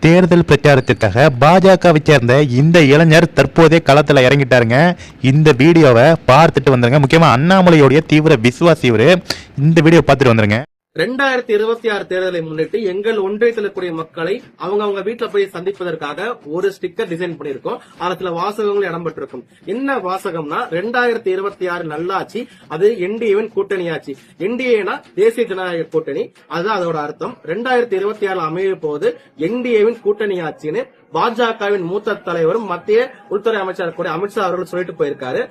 தேர்தல் பிரச்சாரத்திற்காக பாஜகவை சேர்ந்த இந்த இளைஞர் தற்போதே களத்துல இறங்கிட்டாருங்க. இந்த வீடியோவை பார்த்துட்டு வந்துருங்க. முக்கியமா அண்ணாமலையோடைய தீவிர விசுவாசி இவரு. இந்த வீடியோ பார்த்துட்டு வந்துருங்க. 2026 தேர்தலை முன்னிட்டு எங்கள் ஒன்றியத்தில் இருக்கக்கூடிய மக்களை அவங்க வீட்டுல போய் சந்திப்பதற்காக ஒரு ஸ்டிக்கர் டிசைன் பண்ணிருக்கோம். அதுல சில வாசகங்கள் இடம்பெற்றிருக்கும். என்ன வாசகம்னா 2026 நல்லாட்சி, அது என்டிஏவின் கூட்டணி ஆட்சி. என்டிஏனா தேசிய ஜனநாயக கூட்டணி, அதுதான் அதோட அர்த்தம். 2026 அமைய போது என்டிஏவின் கூட்டணி ஆட்சின்னு பாஜகவின் மூத்த தலைவரும் மத்திய உள்துறை அமைச்சர் கூட அமித்ஷா அவர்கள் சொல்லிட்டு போயிருக்காரு.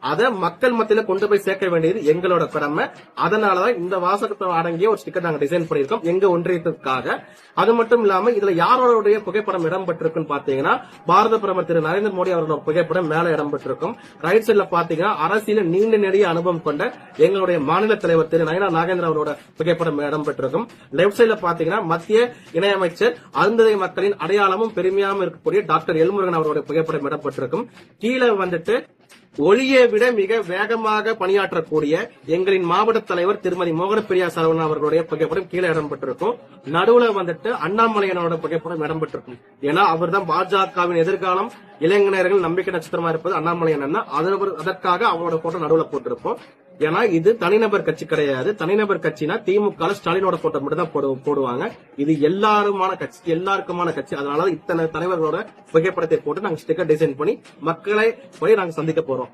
அதை மக்கள் மத்தியில கொண்டு போய் சேர்க்க வேண்டியது எங்களோட கடமை. அதனாலதான் இந்த வாசகத்தை அடங்கிய ஒரு ஸ்டிக்கர் நாங்க டிசைன் பண்ணிருக்கோம் எங்க ஒன்றியத்துக்காக. அது மட்டும் இல்லாம இதுல யாரோடைய புகைப்படம் இடம்பெற்றிருக்குன்னு பாத்தீங்கன்னா பாரத பிரதமர் திரு நரேந்திர மோடி அவரோட புகைப்படம் மேல இடம்பெற்றிருக்கும். ரைட் சைட்ல பாத்தீங்கன்னா அரசியல நீண்ட நெடிய அனுபவம் கொண்ட எங்களுடைய மாநில தலைவர் திரு நயனா நாகேந்திர அவரோட புகைப்படம் இடம்பெற்றிருக்கும். லெப்ட் சைட்ல பாத்தீங்கன்னா மத்திய இணையமைச்சர் அருந்ததி மக்களின் அடையாளமும் பெருமையாகவும் இருக்கக்கூடிய டாக்டர் எல்முருகன் அவருடைய புகைப்படம் இடம்பெற்றிருக்கும். கீழே வந்துட்டு ஒளியை விட மிக வேகமாக பணியாற்றக்கூடிய எங்களின் மாவட்ட தலைவர் திருமதி மோகன பிரியா சரவணன் அவர்களுடைய புகைப்படம் கீழே இடம்பெற்றிருக்கும். நடுவுல வந்துட்டு அண்ணாமலையனோட புகைப்படம் இடம்பெற்றிருக்கும். ஏன்னா அவர் தான் பாஜகவின் எதிர்காலம், இளைஞர்கள் நம்பிக்கை நட்சத்திரமா இருப்பது அண்ணாமலையன். அதற்காக அவரோட போட்டோ நடுவுல போட்டிருப்போம். ஏன்னா இது தனிநபர் கட்சி கிடையாது. தனிநபர் கட்சினா திமுக ஸ்டாலினோட போட்டோ மட்டும் தான் போடுவாங்க. இது எல்லாருக்குமான கட்சி. அதனால இத்தனை தலைவர்களோட புகைப்படத்தை போட்டு நாங்க ஸ்டிக்கர் டிசைன் பண்ணி மக்களை போய் நாங்க சந்திக்க போறோம்.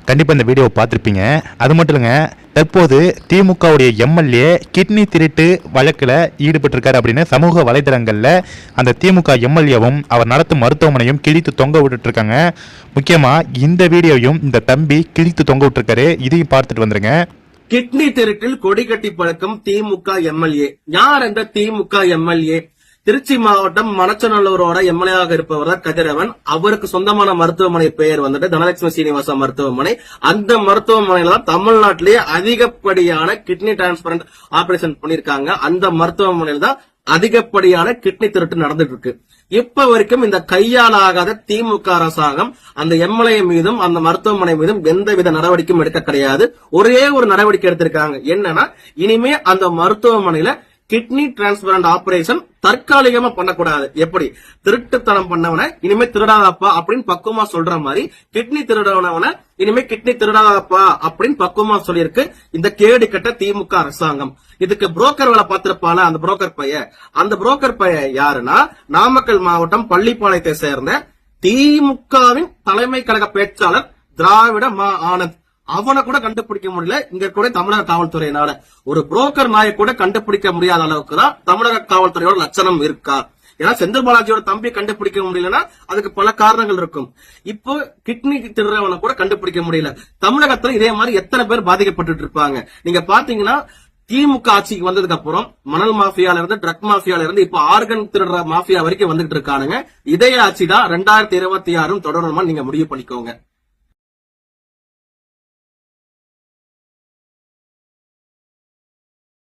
கண்டிப்பா இந்த வீடியோவை பார்த்திருப்பீங்க. அது மட்டும் இல்லைங்க, தற்போது திமுகவுடைய எம்எல்ஏ கிட்னி திருட்டு வழக்கில் ஈடுபட்டிருக்காரு அப்படின்னு சமூக வலைதளங்கள்ல அந்த திமுக எம்எல்ஏவும் அவர் நடத்தும் மருத்துவமனையும் கிழித்து தொங்க விட்டுட்டு இருக்காங்க. முக்கியமா இந்த வீடியோவையும் இந்த தம்பி கிழித்து தொங்க விட்டுருக்காரு. இதையும் பார்த்துட்டு வந்துருங்க. கிட்னி திருட்டில் கொடி கட்டி பழக்கம் திமுக எம்எல்ஏ. யார் அந்த திமுக எம்எல்ஏ? திருச்சி மாவட்டம் மணச்சநல்லூரோட எம்எல்ஏவாக இருப்பவர் தான் கதிரவன். அவருக்கு சொந்தமான மருத்துவமனை பெயர் வந்துட்டு தனலட்சுமி சீனிவாச மருத்துவமனை. அந்த மருத்துவமனையில தான் தமிழ்நாட்டிலேயே அதிகப்படியான கிட்னி டிரான்ஸ்பிளான்ட் ஆபரேஷன் பண்ணிருக்காங்க. அந்த மருத்துவமனையில தான் அதிகப்படியான கிட்னி திருட்டு நடந்துட்டு இருக்கு. இப்ப வரைக்கும் இந்த கையால் ஆகாத திமுக அரசாங்கம் அந்த எம்எல்ஏ மீதும் அந்த மருத்துவமனை மீதும் எந்தவித நடவடிக்கையும் எடுக்க கிடையாது. ஒரே ஒரு நடவடிக்கை எடுத்திருக்காங்க. என்னன்னா, இனிமே அந்த மருத்துவமனையில கிட்னி டிரான்ஸ்பிளான்ட் ஆபரேஷன் தற்காலிகமா பண்ணக்கூடாது. எப்படி திருட்டுத்தனம் பண்ணவன இனிமே திருடாதப்பா அப்படின்னு பக்குவமா சொல்ற மாதிரி கிட்னி திருடவனவன இனிமே கிட்னி திருடாதப்பா அப்படின்னு பக்குவமா சொல்லியிருக்கு இந்த கேடு கட்ட திமுக அரசாங்கம். இதுக்கு புரோக்கர் வேலை பார்த்திருப்பான அந்த புரோக்கர் பைய யாருன்னா, நாமக்கல் மாவட்டம் பள்ளிப்பாளையத்தை சேர்ந்த திமுகவின் தலைமை கழக பேச்சாளர் திராவிட மா ஆனந்த். அவனை கூட கண்டுபிடிக்க முடியல இங்க கூட தமிழக காவல்துறையினால. ஒரு புரோக்கர் நாயை கூட கண்டுபிடிக்க முடியாத அளவுக்கு தான் தமிழக காவல்துறையோட லட்சணம் இருக்கா? ஏன்னா செந்தில் பாலாஜியோட தம்பி கண்டுபிடிக்க முடியலன்னா அதுக்கு பல காரணங்கள் இருக்கும். இப்போ கிட்னி திருடவனை கூட கண்டுபிடிக்க முடியல. தமிழகத்துல இதே மாதிரி எத்தனை பேர் பாதிக்கப்பட்டு இருப்பாங்க? நீங்க பாத்தீங்கன்னா திமுக ஆட்சிக்கு வந்ததுக்கு அப்புறம் மணல் மாஃபியால இருந்து ட்ரக் மாஃபியால இருந்து இப்ப ஆர்கன் திருடுற மாஃபியா வரைக்கும் வந்துட்டு இருக்கானுங்க. இதே ஆட்சி தான் 2026 தொடரணுமா நீங்க முடிவு பண்ணிக்கோங்க.